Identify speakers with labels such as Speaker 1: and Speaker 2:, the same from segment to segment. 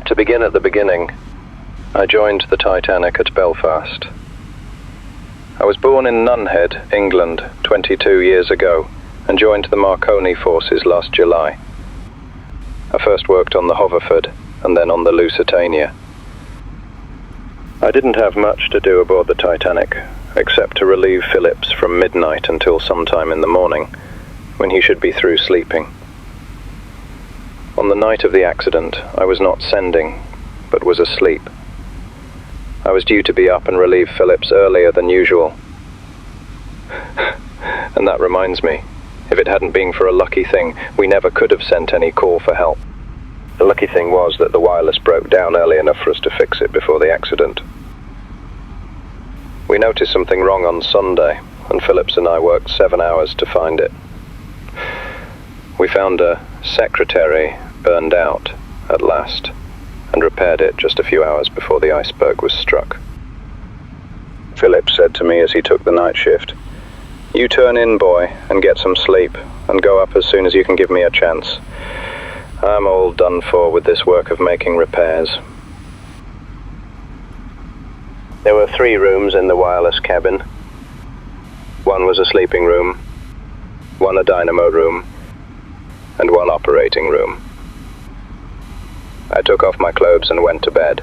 Speaker 1: To begin at the beginning, I joined the Titanic at Belfast. I was born in Nunhead, England, 22 years ago, and joined the Marconi forces last July. I first worked on the Hoverford, and then on the Lusitania. I didn't have much to do aboard the Titanic, except to relieve Phillips from midnight until sometime in the morning, when he should be through sleeping. On the night of the accident, I was not sending, but was asleep. I was due to be up and relieve Phillips earlier than usual. And that reminds me, if it hadn't been for a lucky thing, we never could have sent any call for help. The lucky thing was that the wireless broke down early enough for us to fix it before the accident. We noticed something wrong on Sunday, and Phillips and I worked 7 hours to find it. We found a secretary burned out at last, and repaired it just a few hours before the iceberg was struck. Phillips said to me as he took the night shift, "You turn in, boy, and get some sleep, and go up as soon as you can give me a chance. I'm all done for with this work of making repairs." There were 3 rooms in the wireless cabin. One was a sleeping room, one a dynamo room, and one operating room. I took off my clothes and went to bed.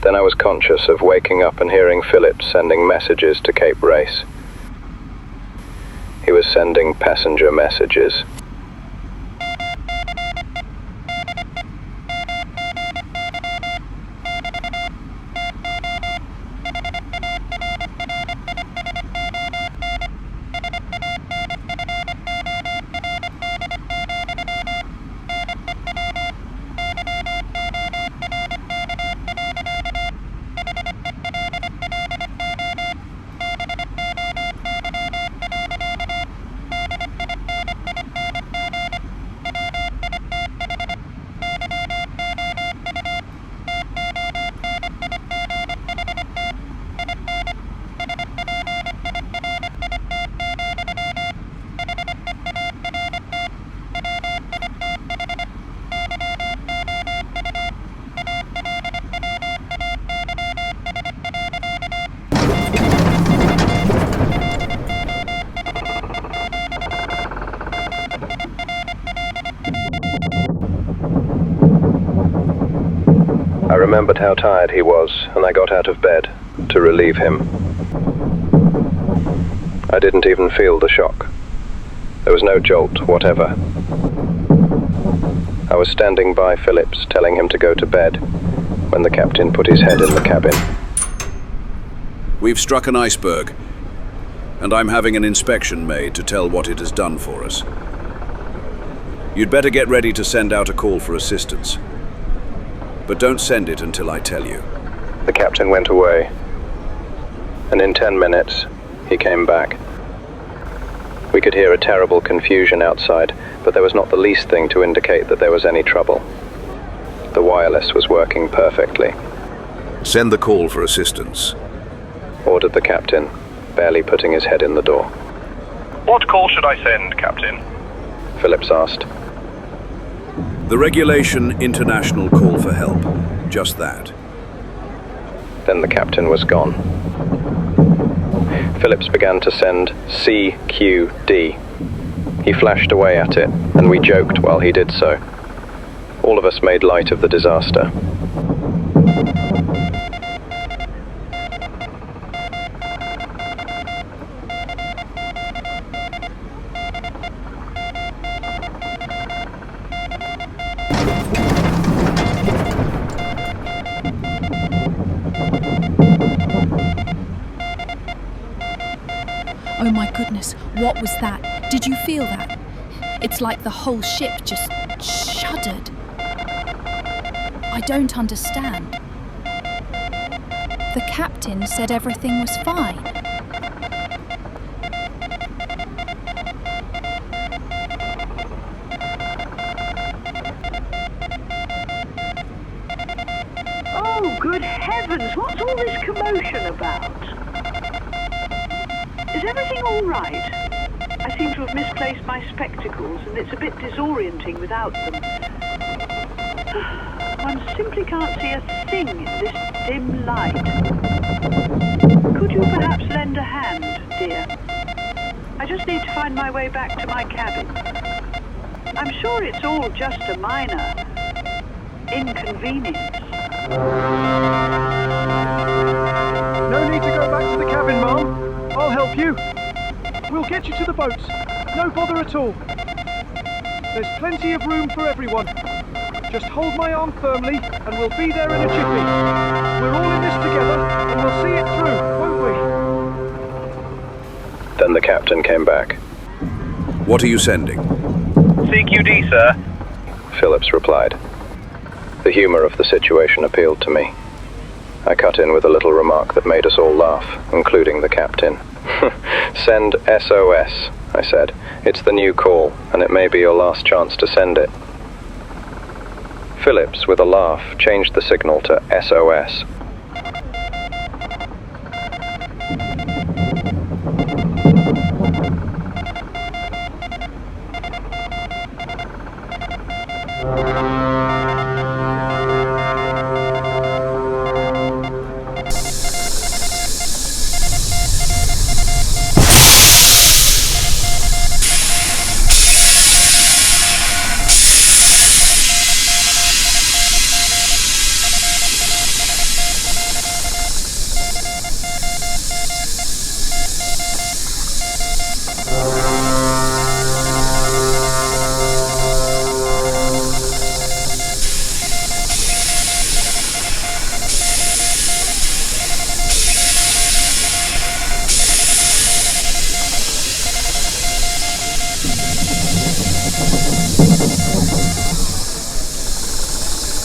Speaker 1: Then I was conscious of waking up and hearing Phillips sending messages to Cape Race. He was sending passenger messages. I remembered how tired he was, and I got out of bed to relieve him. I didn't even feel the shock. There was no jolt whatever. I was standing by Phillips, telling him to go to bed, when the captain put his head in the cabin.
Speaker 2: "We've struck an iceberg, and I'm having an inspection made to tell what it has done for us. You'd better get ready to send out a call for assistance. But don't send it until I tell you."
Speaker 1: The captain went away, and in 10 minutes, he came back. We could hear a terrible confusion outside, but there was not the least thing to indicate that there was any trouble. The wireless was working perfectly.
Speaker 2: "Send the call for assistance,"
Speaker 1: ordered the captain, barely putting his head in the door.
Speaker 3: "What call should I send, Captain?"
Speaker 1: Phillips asked.
Speaker 2: "The regulation international call for help. Just that."
Speaker 1: Then the captain was gone. Phillips began to send CQD. He flashed away at it, and we joked while he did so. All of us made light of the disaster.
Speaker 4: Oh my goodness, what was that? Did you feel that? It's like the whole ship just shuddered. I don't understand. The captain said everything was fine.
Speaker 5: Oh, good heavens, what's all this commotion about? Is everything all right? I seem to have misplaced my spectacles, and it's a bit disorienting without them. One simply can't see a thing in this dim light. Could you perhaps lend a hand, dear? I just need to find my way back to my cabin. I'm sure it's all just a minor inconvenience.
Speaker 6: No need to go back to the cabin, Ma'am. I'll help you. We'll get you to the boats. No bother at all. There's plenty of room for everyone. Just hold my arm firmly and we'll be there in a jiffy. We're all in this together and we'll see it through, won't we?
Speaker 1: Then the captain came back.
Speaker 2: What are you sending?
Speaker 3: CQD, sir.
Speaker 1: Phillips replied. The humour of the situation appealed to me. I cut in with a little remark that made us all laugh, including the captain. Send SOS, I said. It's the new call, and it may be your last chance to send it. Phillips, with a laugh, changed the signal to SOS.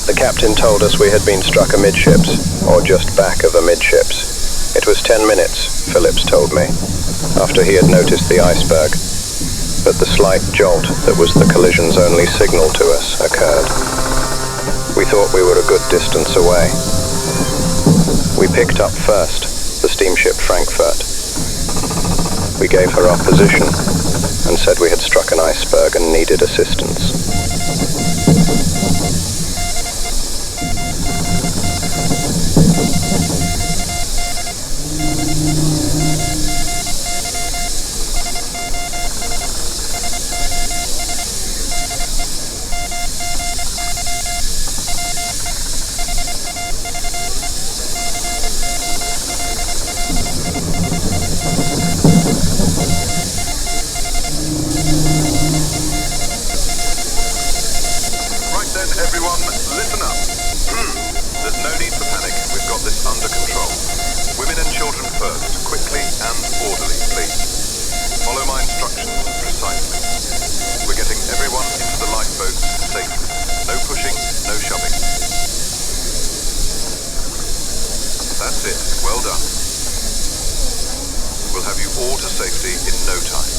Speaker 1: The captain told us we had been struck amidships, or just back of amidships. It was 10 minutes, Phillips told me, after he had noticed the iceberg, but the slight jolt that was the collision's only signal to us occurred. We thought we were a good distance away. We picked up first the steamship Frankfurt. We gave her our position and said we had struck an iceberg and needed assistance.
Speaker 7: Everyone, listen up. There's no need for panic. We've got this under control. Women and children first, quickly and orderly, please. Follow my instructions precisely. We're getting everyone into the lifeboats safely. No pushing, no shoving. That's it. Well done. We'll have you all to safety in no time.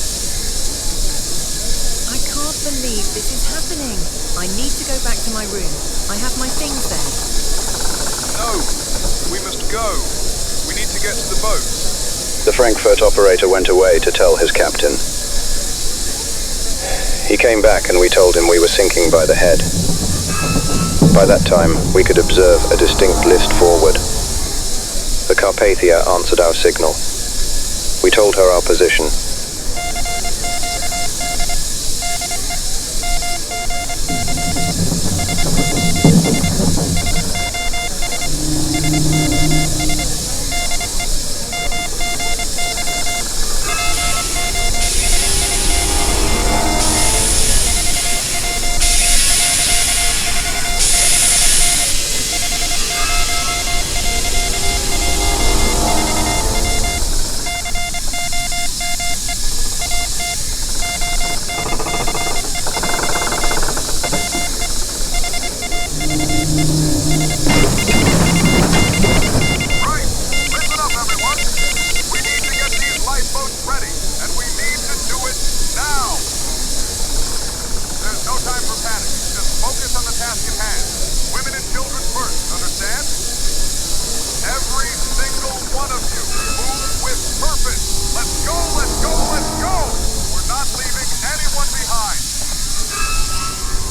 Speaker 8: I can't believe this is happening. I need to go back to my room. I have my things there.
Speaker 7: No! We must go! We need to get to the boat.
Speaker 1: The Frankfurt operator went away to tell his captain. He came back and we told him we were sinking by the head. By that time, we could observe a distinct list forward. The Carpathia answered our signal. We told her our position.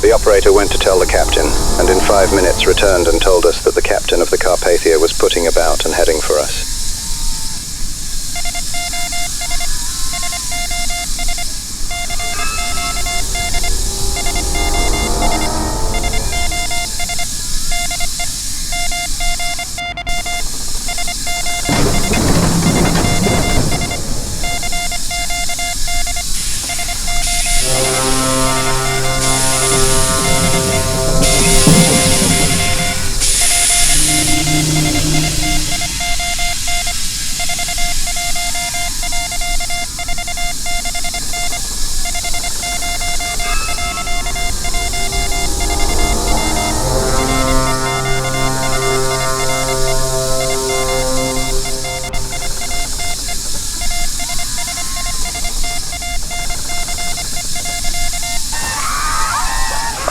Speaker 1: The operator went to tell the captain, and in 5 minutes returned and told us that the captain of the Carpathia was putting about and heading for us.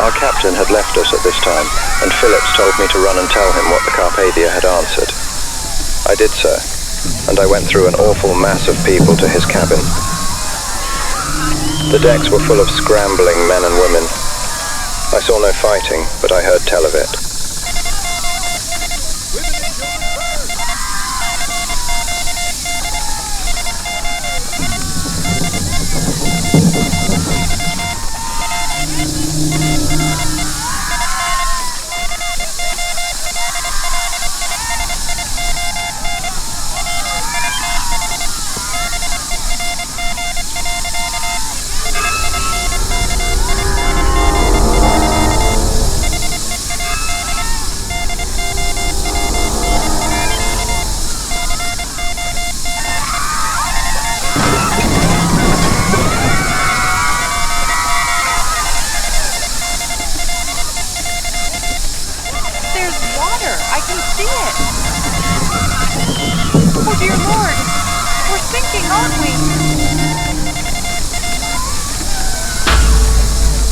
Speaker 1: Our captain had left us at this time, and Phillips told me to run and tell him what the Carpathia had answered. I did so, and I went through an awful mass of people to his cabin. The decks were full of scrambling men and women. I saw no fighting, but I heard tell of it.
Speaker 9: Oh dear Lord, we're sinking, aren't we?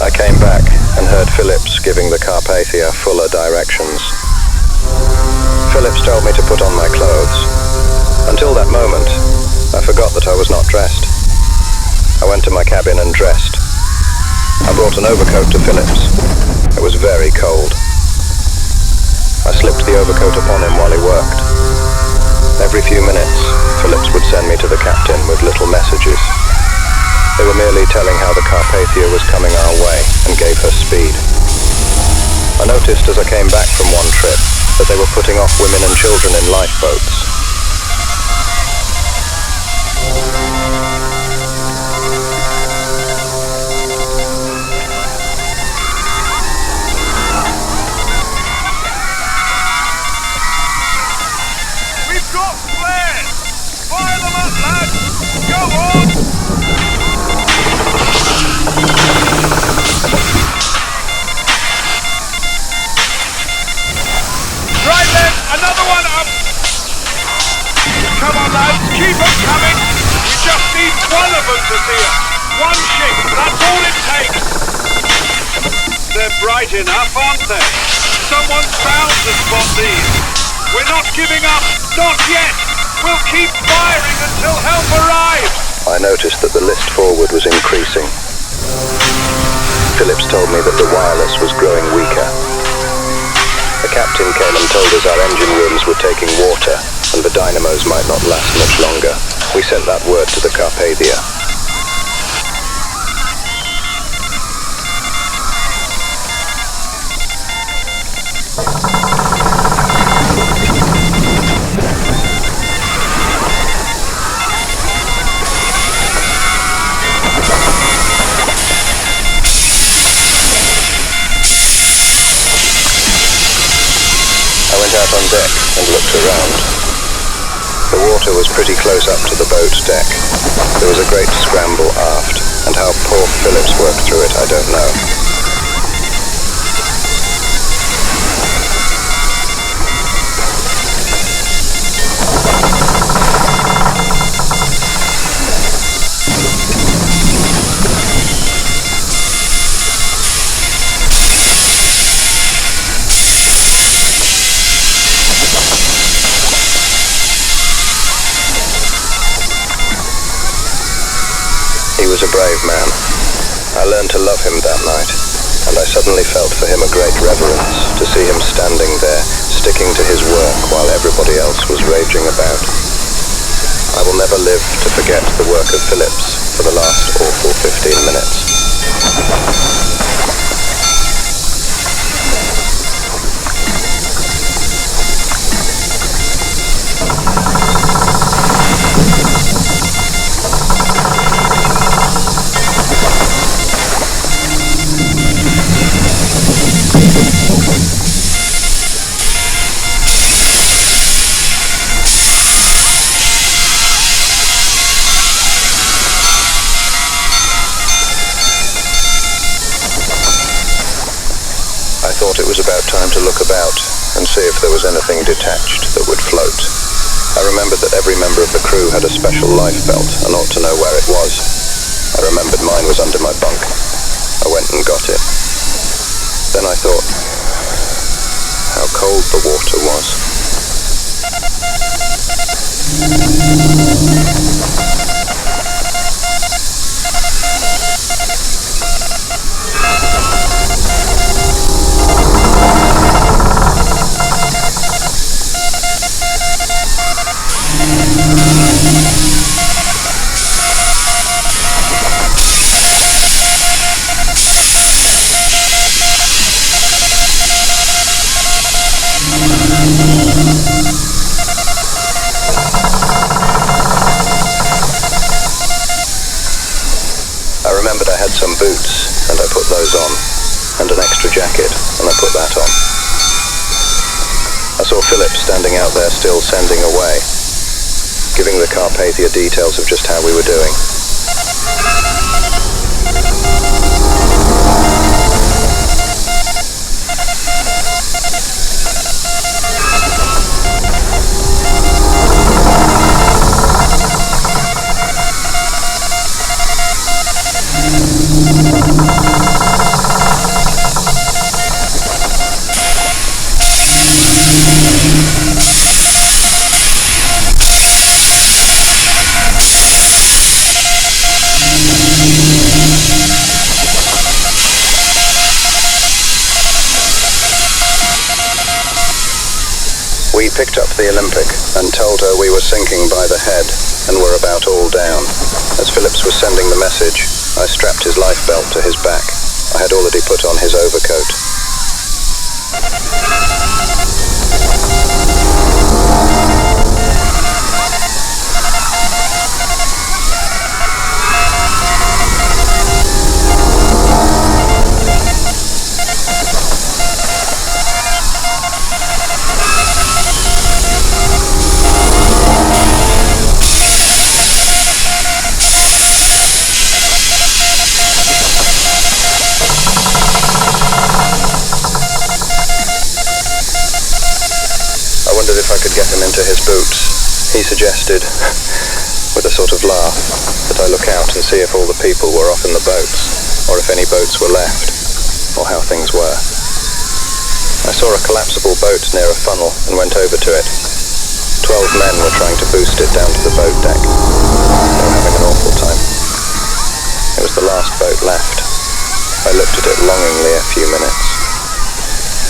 Speaker 1: I came back and heard Phillips giving the Carpathia fuller directions. Phillips told me to put on my clothes. Until that moment, I forgot that I was not dressed. I went to my cabin and dressed. I brought an overcoat to Phillips. It was very cold. I slipped the overcoat upon him while he worked. Every few minutes, Phillips would send me to the captain with little messages. They were merely telling how the Carpathia was coming our way and gave her speed. I noticed as I came back from one trip that they were putting off women and children in lifeboats.
Speaker 10: Keep them coming! We just need one of them to see us! One ship, that's all it takes! They're bright enough, aren't they? Someone's bound to spot these! We're not giving up! Not yet! We'll keep firing until help arrives!
Speaker 1: I noticed that the list forward was increasing. Phillips told me that the wireless was growing weaker. The captain came and told us our engine rooms were taking water and the dynamos might not last much longer. We sent that word to the Carpathia. I went out on deck and looked around. The water was pretty close up to the boat deck. There was a great scramble aft, and how poor Phillips worked through it, I don't know. He was a brave man. I learned to love him that night, and I suddenly felt for him a great reverence, to see him standing there, sticking to his work while everybody else was raging about. I will never live to forget the work of Phillips for the last awful 15 minutes. I thought it was about time to look about and see if there was anything detached that would float. I remembered that every member of the crew had a special life belt and ought to know where it was. I remembered mine was under my bunk. I went and got it. Then I thought how cold the water was. I remembered I had some boots, and I put those on, and an extra jacket, and I put that on. I saw Phillips standing out there still sending away, giving the Carpathia details of just how we were doing. We picked up the Olympic and told her we were sinking by the head and were about all down. As Phillips was sending the message, I strapped his life belt to his back. I had already put on his overcoat. I wondered if I could get him into his boots. He suggested, with a sort of laugh, that I look out and see if all the people were off in the boats, or if any boats were left, or how things were. I saw a collapsible boat near a funnel and went over to it. 12 men were trying to boost it down to the boat deck. They were having an awful time. It was the last boat left. I looked at it longingly a few minutes.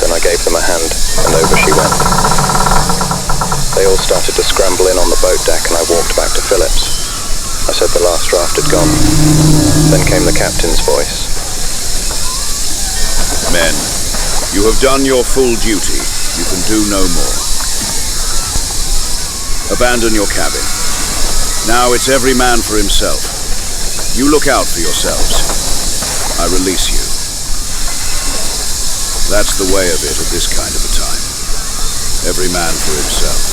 Speaker 1: Then I gave them a hand, and over she went. They all started to scramble in on the boat deck, and I walked back to Phillips. I said the last raft had gone. Then came the captain's voice.
Speaker 2: Men, you have done your full duty. You can do no more. Abandon your cabin. Now it's every man for himself. You look out for yourselves. I release you. That's the way of it at this kind of a time. Every man for himself.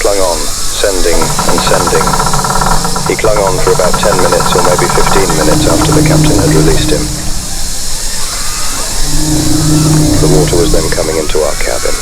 Speaker 1: clung on, sending and sending. He clung on for about 10 minutes or maybe 15 minutes after the captain had released him. The water was then coming into our cabin.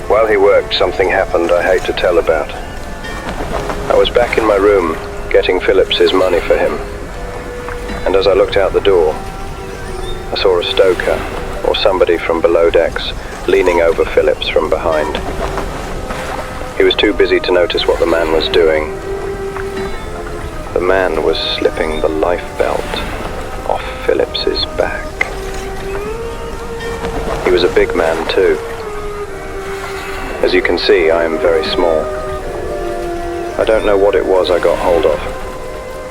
Speaker 1: While he worked, something happened I hate to tell about. I was back in my room, getting Phillips his money for him. And as I looked out the door, I saw a stoker, or somebody from below decks, leaning over Phillips from behind. He was too busy to notice what the man was doing. The man was slipping the life belt off Phillips's back. He was a big man too. As you can see, I am very small. I don't know what it was I got hold of.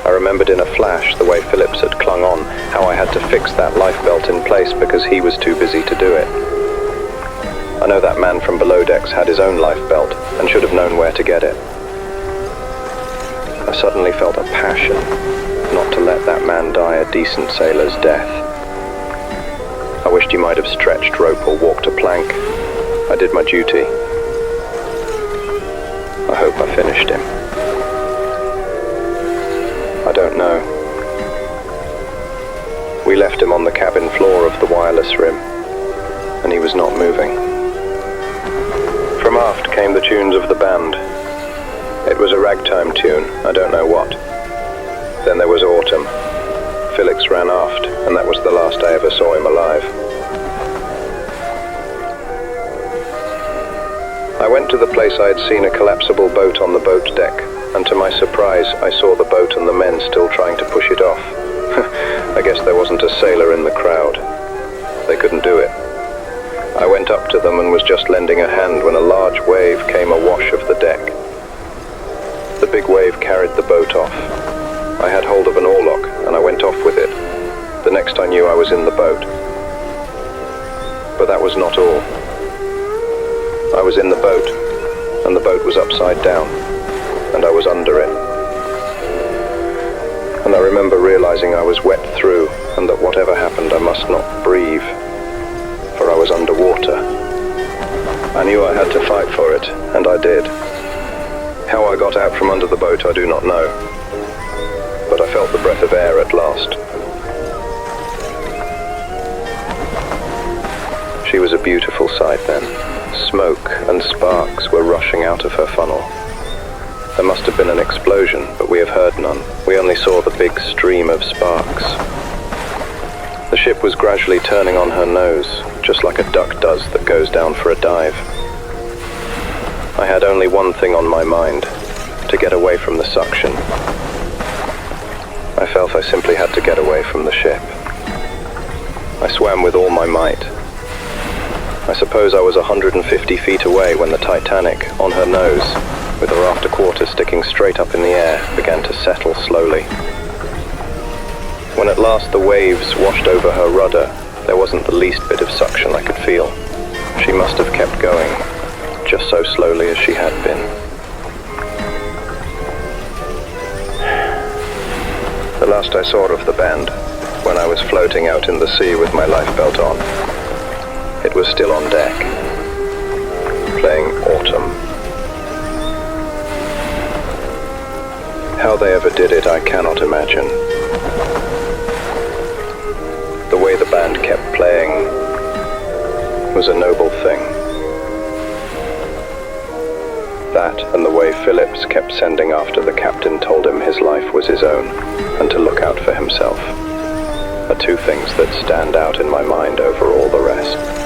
Speaker 1: I remembered in a flash the way Phillips had clung on, how I had to fix that life belt in place because he was too busy to do it. I know that man from below decks had his own life belt and should have known where to get it. I suddenly felt a passion not to let that man die a decent sailor's death. I wished he might have stretched rope or walked a plank. I did my duty. I hope I finished him. I don't know. We left him on the cabin floor of the wireless rim, and he was not moving. From aft came the tunes of the band. It was a ragtime tune, I don't know what. Then there was Autumn. Felix ran aft, and that was the last I ever saw him alive. I went to the place I had seen a collapsible boat on the boat deck, and to my surprise, I saw the boat and the men still trying to push it off. I guess there wasn't a sailor in the crowd. They couldn't do it. I went up to them and was just lending a hand when a large wave came awash of the deck. The big wave carried the boat off. I had hold of an oarlock, and I went off with it. The next I knew, I was in the boat. But that was not all. I was in the boat, and the boat was upside down, and I was under it. And I remember realizing I was wet through, and that whatever happened, I must not breathe, for I was underwater. I knew I had to fight for it, and I did. How I got out from under the boat, I do not know, but I felt the breath of air at last. She was a beautiful sight then. Smoke and sparks were rushing out of her funnel. There must have been an explosion, but we have heard none. We only saw the big stream of sparks. The ship was gradually turning on her nose, just like a duck does that goes down for a dive. I had only one thing on my mind, to get away from the suction. I felt I simply had to get away from the ship. I swam with all my might. I suppose I was 150 feet away when the Titanic, on her nose, with her after quarter sticking straight up in the air, began to settle slowly. When at last the waves washed over her rudder, there wasn't the least bit of suction I could feel. She must have kept going, just so slowly as she had been. The last I saw of the band, when I was floating out in the sea with my lifebelt on, it was still on deck, playing Autumn. How they ever did it, I cannot imagine. The way the band kept playing was a noble thing. That and the way Phillips kept sending after the captain told him his life was his own and to look out for himself are two things that stand out in my mind over all the rest.